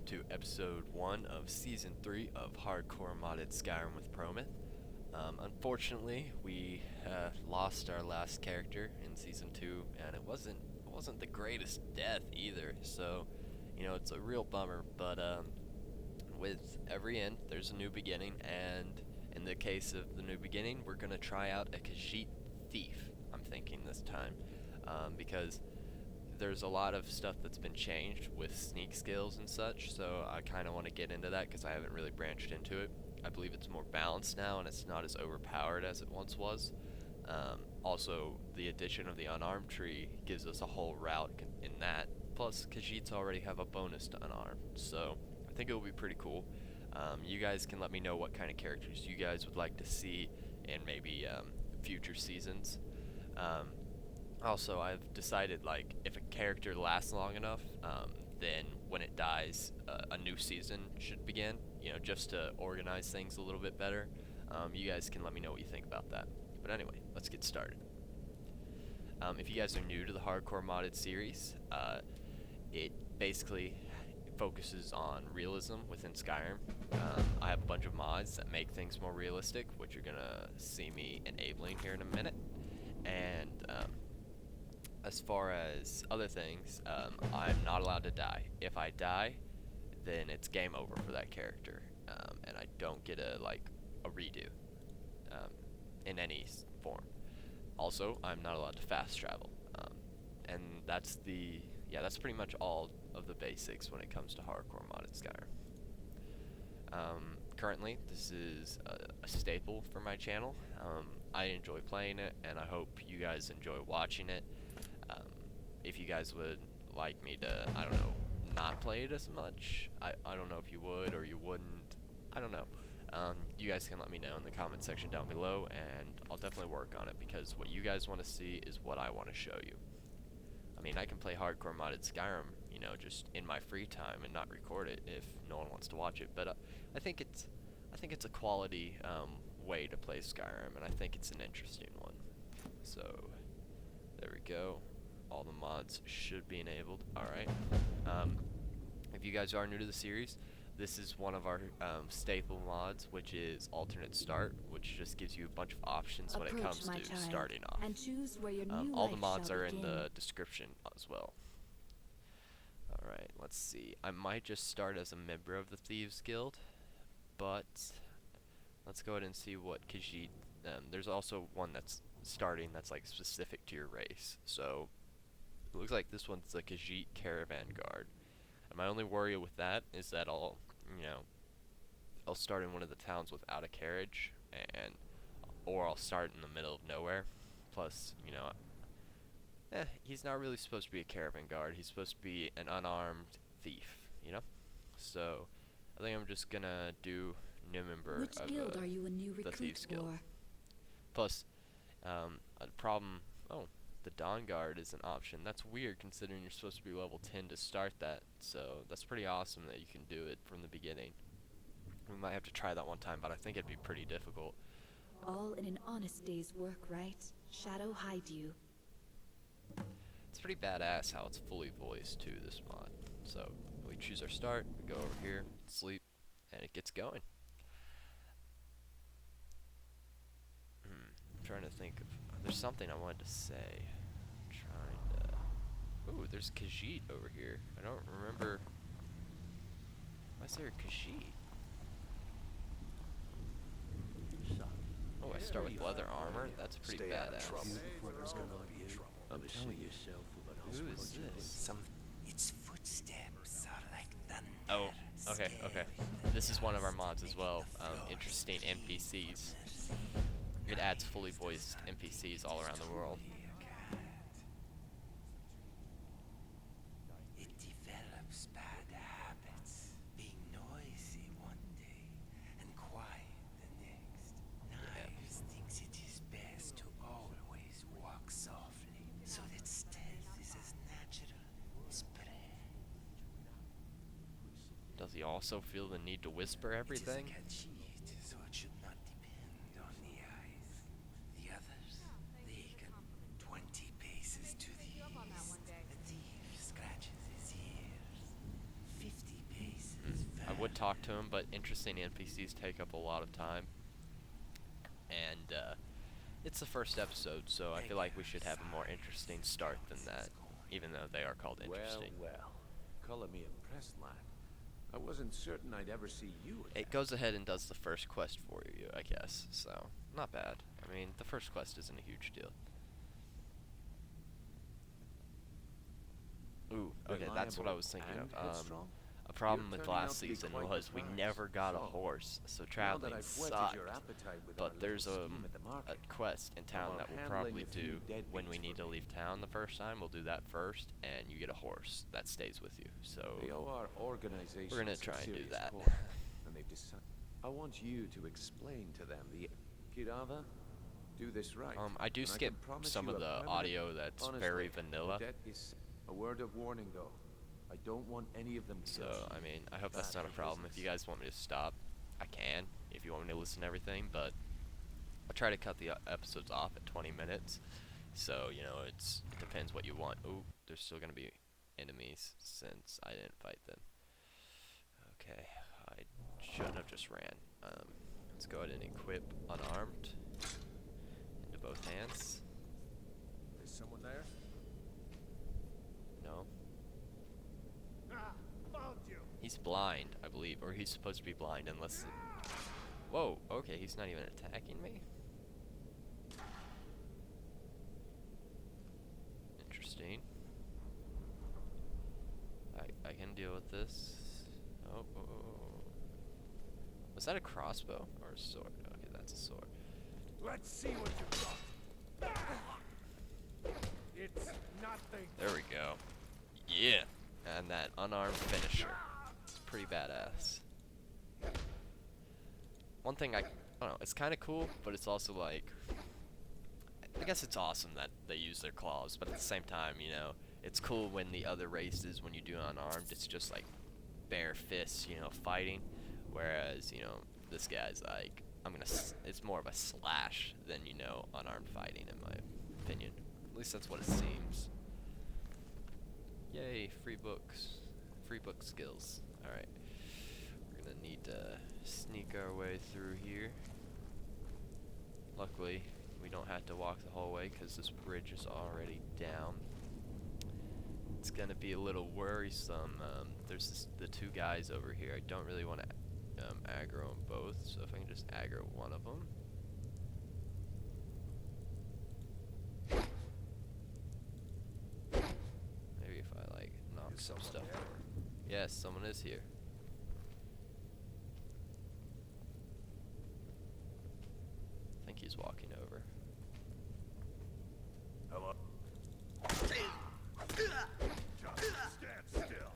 to episode 1 of season 3 of Hardcore Modded Skyrim with Promith. Unfortunately, we lost our last character in season 2, and it wasn't the greatest death either. So, it's a real bummer. But with every end, there's a new beginning, and in the case of the new beginning, we're gonna try out a Khajiit thief. I'm thinking this time, because there's a lot of stuff that's been changed with sneak skills and such, so I kind of want to get into that because I haven't really branched into it. I believe it's more balanced now and it's not as overpowered as it once was. Also, the addition of the unarmed tree gives us a whole route in that. Plus, Khajiits already have a bonus to unarmed, so I think it will be pretty cool. You guys can let me know what kind of characters you guys would like to see in maybe future seasons. Also, I've decided, like, if a character lasts long enough, then when it dies, a new season should begin, just to organize things a little bit better. You guys can let me know what you think about that. But anyway, let's get started. If you guys are new to the Hardcore Modded series, it basically focuses on realism within Skyrim. I have a bunch of mods that make things more realistic, which you're gonna see me enabling here in a minute. And as far as other things, I'm not allowed to die. If I die, then it's game over for that character, and I don't get a redo in any form. Also, I'm not allowed to fast travel, and that's pretty much all of the basics when it comes to Hardcore Modded Skyrim. Currently, this is a staple for my channel. I enjoy playing it, and I hope you guys enjoy watching it. If you guys would like me to, I don't know, not play it as much, I don't know if you would or you wouldn't. I don't know. You guys can let me know in the comment section down below, and I'll definitely work on it, because what you guys want to see is what I want to show you. I mean, I can play Hardcore Modded Skyrim, just in my free time and not record it if no one wants to watch it. But I think it's a quality way to play Skyrim, and I think it's an interesting one. So there we go. All the mods should be enabled. Alright. If you guys are new to the series, this is one of our staple mods, which is Alternate Start, which just gives you a bunch of options when it comes to starting off. And choose where your new all the life mods shall are in begin. the description as well. Alright, let's see. I might just start as a member of the Thieves Guild, but let's go ahead and see what Khajiit. There's also one that's starting that's like specific to your race. So it looks like this one's the Khajiit Caravan Guard. And my only worry with that is that I'll start in one of the towns without a carriage, or I'll start in the middle of nowhere. Plus, he's not really supposed to be a caravan guard. He's supposed to be an unarmed thief, So I think I'm just gonna do new member Which of guild are you a new the recruit Thieves Guild. for? Plus, a problem. Oh, the Dawn Guard is an option. That's weird considering you're supposed to be level 10 to start that. So that's pretty awesome that you can do it from the beginning. We might have to try that one time, but I think it'd be pretty difficult. All in an honest day's work, right? Shadow hide you. It's pretty badass how it's fully voiced too, this mod. So we choose our start, we go over here, sleep, and it gets going. I'm trying to think of, there's something I wanted to say. Ooh, there's Khajiit over here. I don't remember. Why is there a Khajiit? Oh, I start with leather armor? That's pretty badass. Who is this? Its footsteps are like thunder. Oh, okay. This is one of our mods as well. Interesting NPCs. It adds fully voiced NPCs all around the world. It develops bad habits, being noisy one day and quiet the next. Knives thinks it is best to always walk softly, so that stealth is as natural as breath. Does he also feel the need to whisper everything? It is a Khajiit, so it should not depend on the eyes. The others, they can 20 paces to the east. A thief scratches his ears. 50 paces would talk to him, but interesting NPCs take up a lot of time. And it's the first episode, so I feel like we should have a more interesting start than that, even though they are called interesting. Well, color me impressed, lad. I wasn't certain I'd ever see you again. It goes ahead and does the first quest for you, I guess, so not bad. I mean, the first quest isn't a huge deal. Ooh, okay, that's what I was thinking of. A problem with last season was we never got a horse, so traveling sucked. But there's a quest in town that we'll probably do when we need to leave town the first time. We'll do that first, and you get a horse that stays with you. So we're gonna try and do that. And they've decided. I want you to explain to them the Kirava. Do this right. I do skip some of the audio that's very vanilla. A word of warning, though. I don't want any of them killed. So, I mean, I hope that's not a problem. If you guys want me to stop, I can, if you want me to listen to everything, but I'll try to cut the episodes off at 20 minutes. So, you know, it depends what you want. Ooh, there's still going to be enemies since I didn't fight them. Okay, I shouldn't have just ran. Let's go ahead and equip unarmed into both hands. Is someone there? No. Found you. He's blind, I believe, or he's supposed to be blind unless... Whoa, okay, he's not even attacking me? Interesting. I can deal with this. Oh. Was that a crossbow or a sword? Okay, that's a sword. Let's see what you've got. It's nothing. There we go. Yeah. And that unarmed finisher. It's pretty badass. One thing I don't know, it's kind of cool, but it's also like, I guess it's awesome that they use their claws, but at the same time, you know, it's cool when the other races, when you do unarmed, it's just like bare fists, you know, fighting, whereas, you know, this guy's like, it's more of a slash than, you know, unarmed fighting, in my opinion. At least that's what it seems. Yay, free books. Free book skills. Alright. We're gonna need to sneak our way through here. Luckily, we don't have to walk the whole way because this bridge is already down. It's gonna be a little worrisome. There's the two guys over here. I don't really want to aggro them both, so if I can just aggro one of them. Maybe if I like knock some stuff over. Yes, someone is here. I think he's walking over. Hello. Just stand still.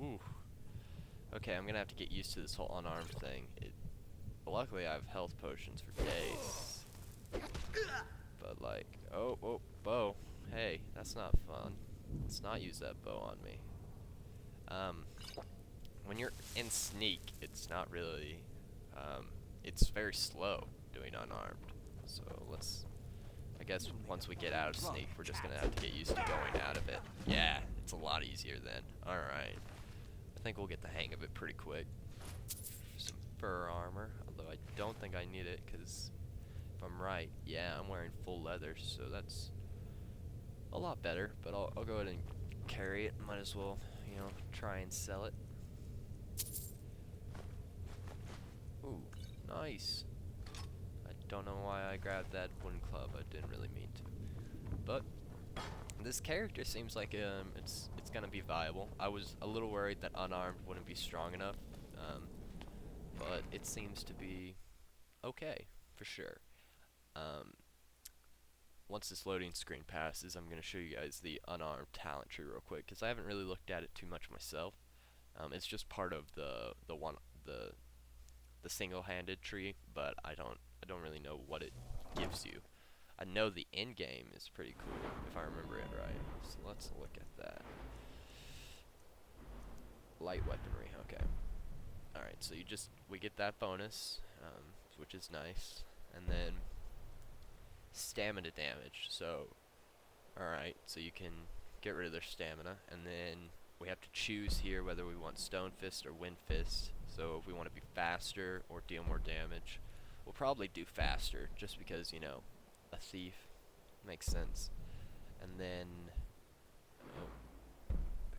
Ooh. Okay, I'm gonna have to get used to this whole unarmed thing. Luckily I have health potions for days. But like, oh, bow. Hey, that's not fun. Let's not use that bow on me. When you're in sneak, it's not really, it's very slow doing unarmed. So I guess once we get out of sneak, we're just gonna have to get used to going out of it. Yeah, it's a lot easier then. Alright. I think we'll get the hang of it pretty quick. Some fur armor, although I don't think I need it, because if I'm right, yeah, I'm wearing full leather, so that's a lot better, but I'll go ahead and carry it. Might as well, you know, try and sell it. Ooh, nice. I don't know why I grabbed that wooden club. I didn't really mean to. But this character seems like it's gonna be viable. I was a little worried that unarmed wouldn't be strong enough, but it seems to be okay for sure. Once this loading screen passes, I'm gonna show you guys the unarmed talent tree real quick, because I haven't really looked at it too much myself. It's just part of the single-handed tree, but I don't really know what it gives you. I know the end game is pretty cool, if I remember it right. So let's look at that. Light weaponry, okay. Alright, so we get that bonus, which is nice. And then stamina damage, so alright, so you can get rid of their stamina, and then we have to choose here whether we want Stone Fist or Wind Fist. So if we want to be faster or deal more damage, we'll probably do faster, just because, you know, a thief makes sense. And then, oh,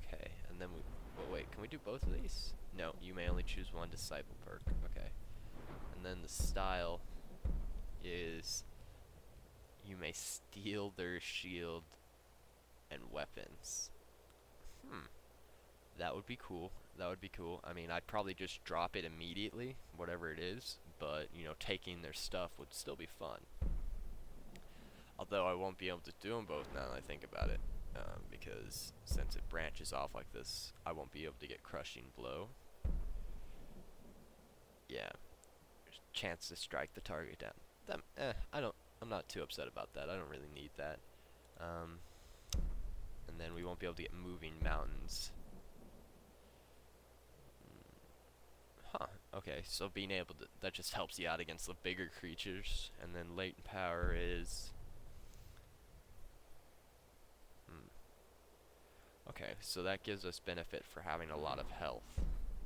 okay, and then well, wait, can we do both of these? No, you may only choose one disciple perk. Okay, and then the style is you may steal their shield and weapons. That would be cool. That would be cool. I mean, I'd probably just drop it immediately, whatever it is, but, you know, taking their stuff would still be fun. Although I won't be able to do them both now that I think about it, because since it branches off like this, I won't be able to get Crushing Blow. Yeah. There's a chance to strike the target down. I'm not too upset about that. I don't really need that. And then we won't be able to get Moving Mountains. Huh, okay, so being able to, that just helps you out against the bigger creatures. And then Latent Power is... Okay, so that gives us benefit for having a lot of health.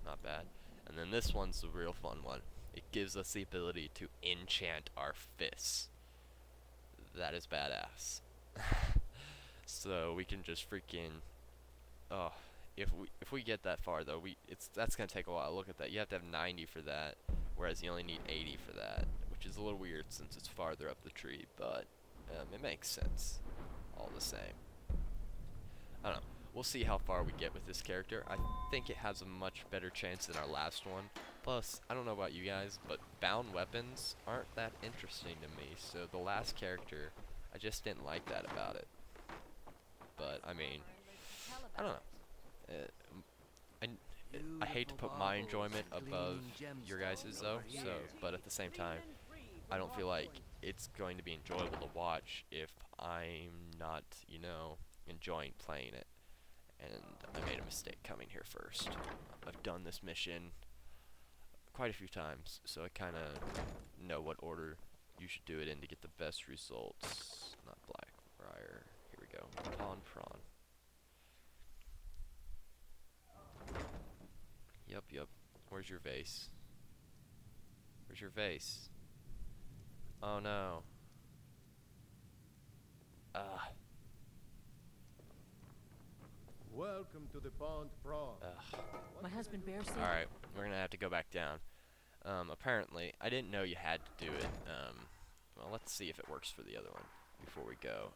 Not bad. And then this one's the real fun one. It gives us the ability to enchant our fists. That is badass. So we can just freaking... Oh, if we get that far though, that's gonna take a while. Look at that. You have to have 90 for that, whereas you only need 80 for that, which is a little weird since it's farther up the tree, but it makes sense all the same. I don't know. We'll see how far we get with this character. I think it has a much better chance than our last one. Plus, I don't know about you guys, but bound weapons aren't that interesting to me. So the last character, I just didn't like that about it. But I mean, I don't know. I hate to put my enjoyment above your guys's though. So, but at the same time, I don't feel like it's going to be enjoyable to watch if I'm not, you know, enjoying playing it. And I made a mistake coming here first. I've done this mission quite a few times, so I kind of know what order you should do it in to get the best results. Not Blackbriar. Here we go. Pawn Prawn. Yup. Where's your vase? Where's your vase? Oh no. Welcome to the Pond Prawn. My husband bears it. Alright, we're gonna have to go back down. Apparently, I didn't know you had to do it. Well, let's see if it works for the other one before we go.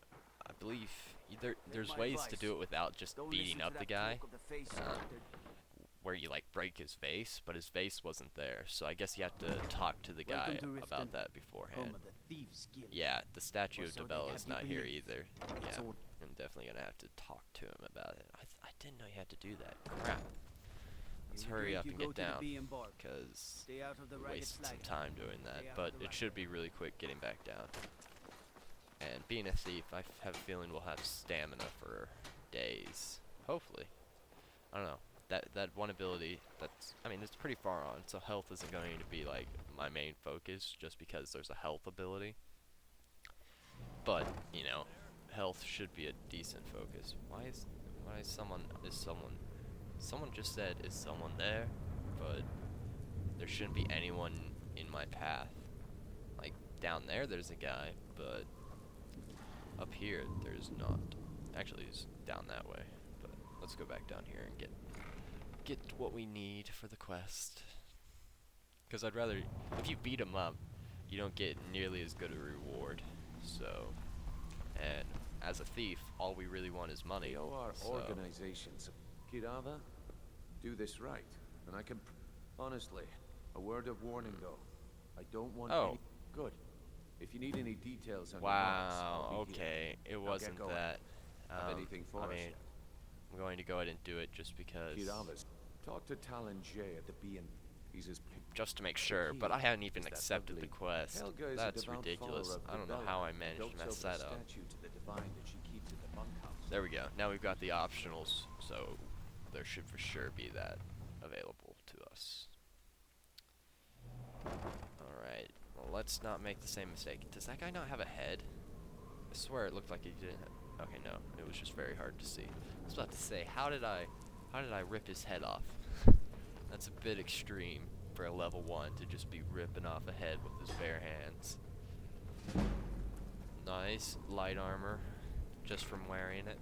I believe there's ways to do it without just beating up the guy. Where you like break his vase, but his vase wasn't there, so I guess you have to talk to the guy about that beforehand. Yeah, the statue of Dovahkiin is not here either. Yeah, I'm definitely gonna have to talk to him about it. I didn't know you had to do that. Crap. Let's hurry up and get down, because we wasted some time doing that, but it should be really quick getting back down. And being a thief, I have a feeling we'll have stamina for days. Hopefully. I don't know. That one ability, I mean, it's pretty far on, so health isn't going to be, like, my main focus, just because there's a health ability. But, you know, health should be a decent focus. Why is someone just said, is someone there? But there shouldn't be anyone in my path. Like, down there's a guy, but up here, there's not. Actually, he's down that way, but let's go back down here and get what we need for the quest. Because I'd rather, if you beat him up, you don't get nearly as good a reward. So, and as a thief, all we really want is money. They are organizations. Kirava, do this right, and I can. Honestly, a word of warning though. I don't want any. Good. If you need any details on wow. your marks, Okay, it wasn't that. Have anything for us? I'm going to go ahead and do it just because. Kirava's. Talk to Talon J at the B and he's his. Just to make sure, but I hadn't even accepted the quest. That's ridiculous. I don't know how I managed to mess that up. There we go. Now we've got the optionals, so there should for sure be that available to us. Alright, well, let's not make the same mistake. Does that guy not have a head? I swear it looked like he didn't have... Okay, no, it was just very hard to see. I was about to say, how did I rip his head off? That's a bit extreme for a level 1 to just be ripping off a head with his bare hands. Nice light armor, just from wearing it.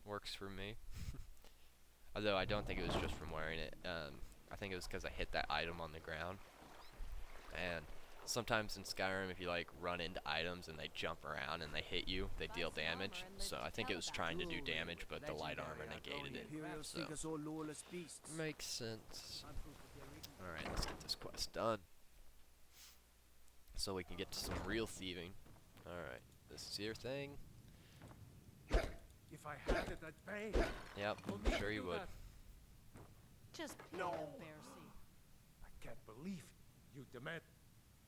Works for me. Although I don't think it was just from wearing it. I think it was because I hit that item on the ground. And sometimes in Skyrim, if you like run into items and they jump around and they hit you, they deal damage. So I think it was trying to do damage, but the light armor negated it. So makes sense. Alright, let's get this quest done, so we can get to some real thieving. Alright, this is your thing. If I had it, I'd pay. Yep, I'm sure you would. Just No. Bearsy. I can't believe you demand.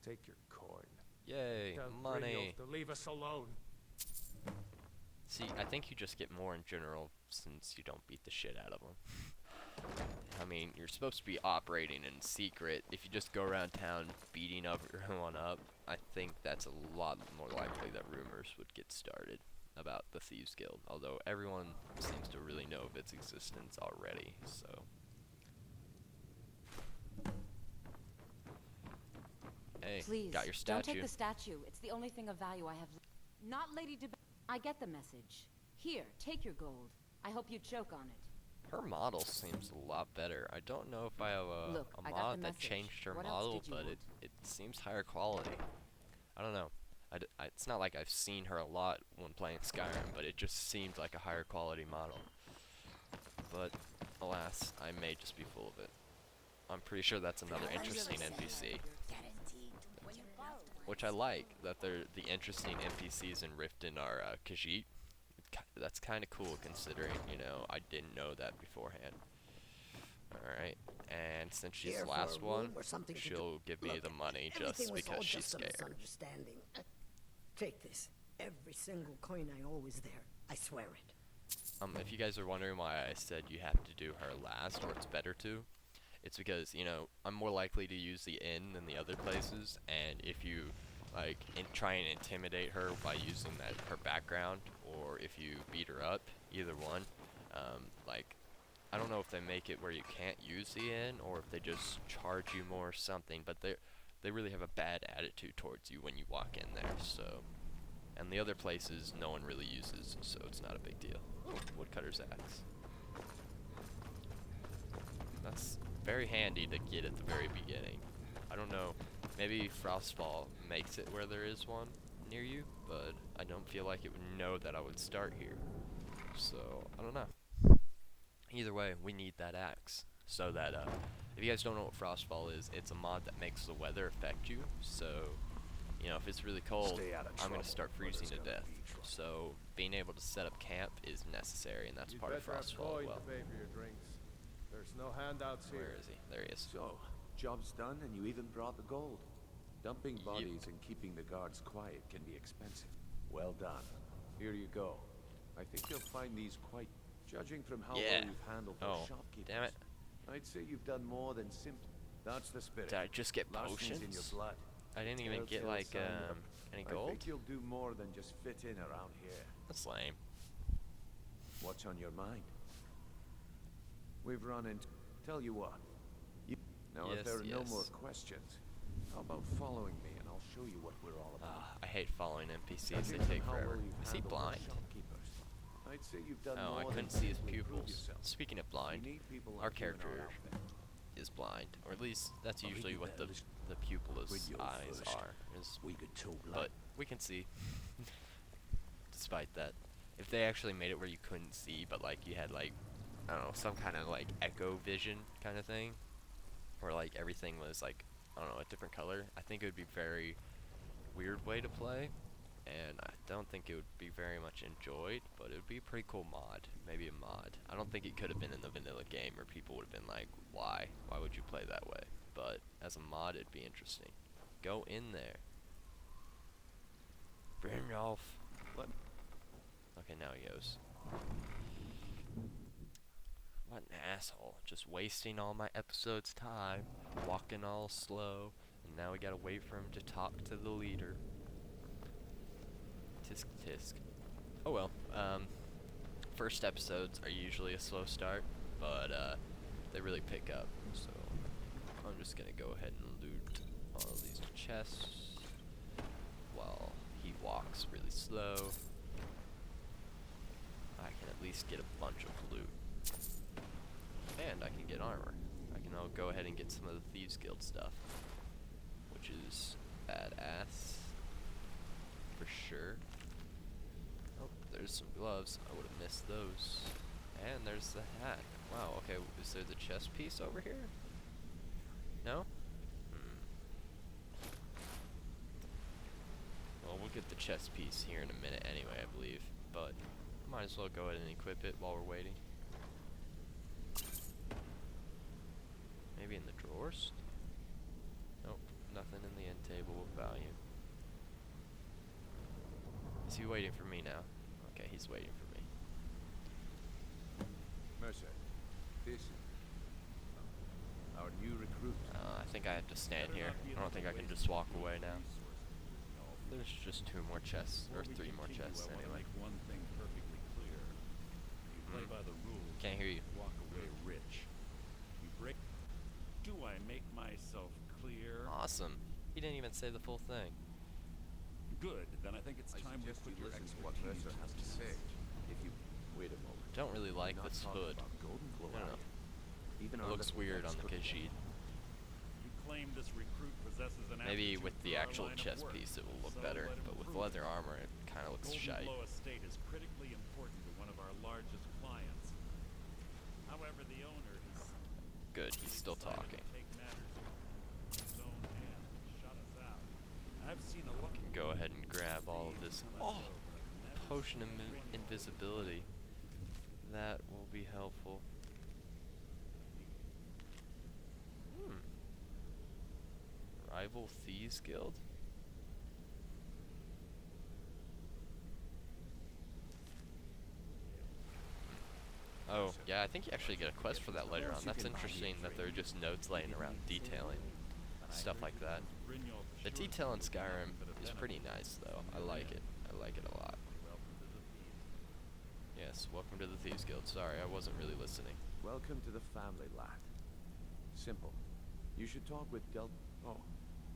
Take your coin. Yay, Tell money. Brynjolf to leave us alone. See, I think you just get more in general since you don't beat the shit out of them. I mean, you're supposed to be operating in secret. If you just go around town beating everyone up, I think that's a lot more likely that rumors would get started about the Thieves Guild. Although everyone seems to really know of its existence already, so. Hey, Please, got your don't statue. take the statue. It's the only thing of value I have. Not Lady Deb. I get the message. Here, take your gold. I hope you choke on it. Her model seems a lot better. I don't know if I have Look, a I got mod the that message. changed her What else model, did you but want? it seems higher quality. I don't know. It's not like I've seen her a lot when playing Skyrim, but it just seemed like a higher quality model. But alas, I may just be full of it. I'm pretty sure that's another interesting NPC. Which I like, that they're the interesting NPCs in Riften are Khajiit. That's kind of cool considering, you know, I didn't know that beforehand. Alright, and since she's Here the for last a one, room or something to she'll give me Look, the money everything just was all because she's just a scared. misunderstanding. Take this. Every single coin I always there. I swear it. If you guys are wondering why I said you have to do her last, or it's better to, it's because, you know, I'm more likely to use the inn than the other places, and if you, like, try and intimidate her by using her background, or if you beat her up, either one, like, I don't know if they make it where you can't use the inn, or if they just charge you more or something, but they really have a bad attitude towards you when you walk in there, so. And the other places no one really uses, so it's not a big deal. Oh, woodcutter's axe. That's very handy to get at the very beginning. I don't know, maybe Frostfall makes it where there is one near you, but I don't feel like it would know that I would start here. So, I don't know. Either way, we need that axe. So that, if you guys don't know what Frostfall is, it's a mod that makes the weather affect you, so, you know, if it's really cold, I'm going to start freezing to death. So, being able to set up camp is necessary, and that's You'd part of better have Frostfall coin as well. to pay for your drinks. There's no handouts here. Where is he? There he is. So, job's done and you even brought the gold. Dumping bodies and keeping the guards quiet can be expensive. Well done. Here you go. I think you'll find these quite... Judging from how Yeah. well you've handled the Oh, shopkeepers, damn it. I'd say you've done more than simply... That's the spirit. Did I just get Last thing's in your potions? blood. I didn't even get, Telltale like, sign of any I gold? think you'll do more than just fit in around here. That's lame. What's on your mind? We've run into... Tell you what. Now, Yes, if there are no yes. more questions, how about following me and I'll show you what we're all about. I hate following NPCs, they Judging from take how forever. well you've Is he handled the blind? shopkeepers, I'd say you've done Oh, I more couldn't than see his simply prove pupils. yourself. Speaking of You blind, need people our like you in character outfit. is blind, or at least that's I'll usually give what you the that pupil's with your eyes first. are. Is, We could talk but we can see. Despite that, if they actually made it where you couldn't see, but like you had like, I don't know, some kind of like echo vision kind of thing, where like everything was like, I don't know, a different color, I think it would be very weird way to play, and I don't think it would be very much enjoyed, but it would be a pretty cool mod. Maybe a mod. I don't think it could have been in the vanilla game where people would have been like, why would you play that way? But as a mod, it'd be interesting. Go in there. Brynjolf. What? Okay, now he goes. What an asshole. Just wasting all my episode's time, walking all slow, and now we gotta wait for him to talk to the leader. Tisk tisk. Oh well. First episodes are usually a slow start, but they really pick up. So I'm just gonna go ahead and loot all of these chests while he walks really slow. I can at least get a bunch of loot, and I can get armor. I'll go ahead and get some of the Thieves Guild stuff, which is badass for sure. Oh, there's some gloves. I would have missed those. And there's the hat. Wow, okay, is there the chest piece over here? No? Well, we'll get the chest piece here in a minute anyway, I believe. But might as well go ahead and equip it while we're waiting. Maybe in the drawers? Nope, nothing in the end table of value. Is he waiting for me now? Okay, he's waiting for me. Mercer, this is our new recruit. I think I have to stand here. I don't think I can just walk away now. There's just 2 more chests, or 3 more chests anyway. One thing perfectly clear. You play by the rules. Can't hear you. Walk away rich. You break. Do I make myself clear? Awesome. He didn't even say the full thing. Good. Then I think it's time we put your listen to what expertise Mercer has to say. If you wait a moment. Don't really like Not this talking hood. about Golden Glow, I don't are know. you? Even It our looks little weird on folks the couldn't Khajiit. You claim this recruit possesses an Maybe aptitude with the for our actual line of chest work. piece it will look So better, let him but with prove leather it. armor it kind of looks Golden shite. Glow estate is critically important to one of our largest clients. However, the owner has Good, he's still decided talking. to take matters into his own hands and shut us out. I've seen a lot. Go ahead and grab all of this. Oh! Potion of invisibility. That will be helpful. Rival Thieves Guild? Oh, yeah, I think you actually get a quest for that later on. That's interesting that there are just notes laying around detailing stuff like that. The detail in Skyrim is pretty nice, though. I like it. I like it a lot. Yes, welcome to the Thieves Guild. Sorry, I wasn't really listening. Welcome to the family, lad. Simple. You should talk with Oh,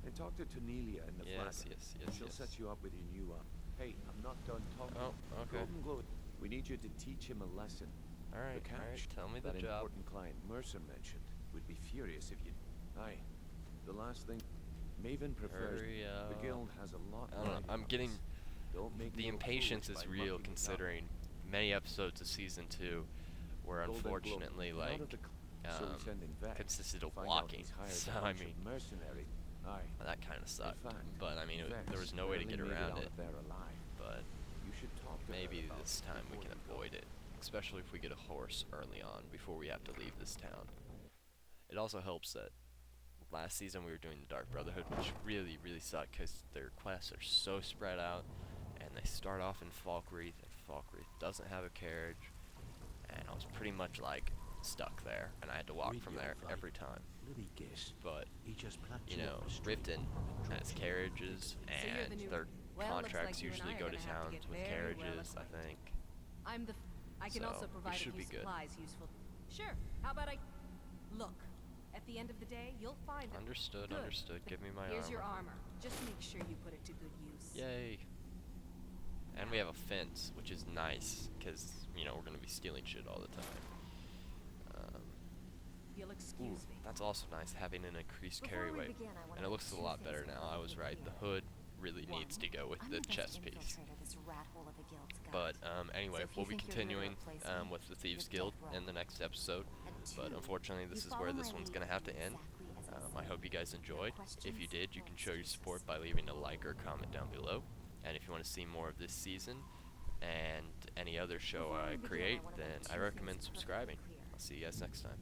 and talk to Tanelia in the flat. Yes. She'll set you up with your new Hey, I'm not done talking. Oh, okay. Golden Glow. We need you to teach him a lesson. Alright, The catch, tell me the that job. important client Mercer mentioned would be furious if you. Aye. The last thing, Maven prefers. Hurry The up. guild has a lot. I don't know, riding I'm on getting. this. Don't make The me look impatience foolish is by real, mucking it up. considering many episodes of season 2 were Golden Glow, unfortunately not like of the so we send in vets. consisted of Find out walking. he's hired So a I bunch of mean, mercenary. Aye. that kind of sucked. fact, But I mean, there was vets no way to barely get made around out it. of there alive. But You should talk to her maybe about this it time we before can you go. avoid it, especially if we get a horse early on before we have to leave this town. It also helps that last season we were doing the Dark Brotherhood, which really sucked because their quests are so spread out, and they start off in Falkreath, and Falkreath doesn't have a carriage, and I was pretty much like stuck there, and I had to walk from there every time. But you know, Riften has carriages, you're the and new- their Well, looks contracts like you and usually I are go to gonna have to towns get with very well carriages, I acquainted. think. I can So, also it provide a should few be good. supplies useful. Sure. How about I look? At the end of the day, you'll find it. Understood, Good. understood. Give me my Here's armor. your armor. Just make sure you put it to good use. Yay. And we have a fence, which is nice, because, you know, we're going to be stealing shit all the time. You'll excuse me. That's also nice, having an increased Before carry we weight. begin, I wanna And it looks make a two lot things better now, about I was you right. here. The hood really needs to go with the chest piece. But anyway, we'll be continuing with the Thieves Guild in the next episode. But unfortunately, this is where this one's going to have to end. I hope you guys enjoyed. If you did, you can show your support by leaving a like or comment down below. And if you want to see more of this season and any other show I create, then I recommend subscribing. I'll see you guys next time.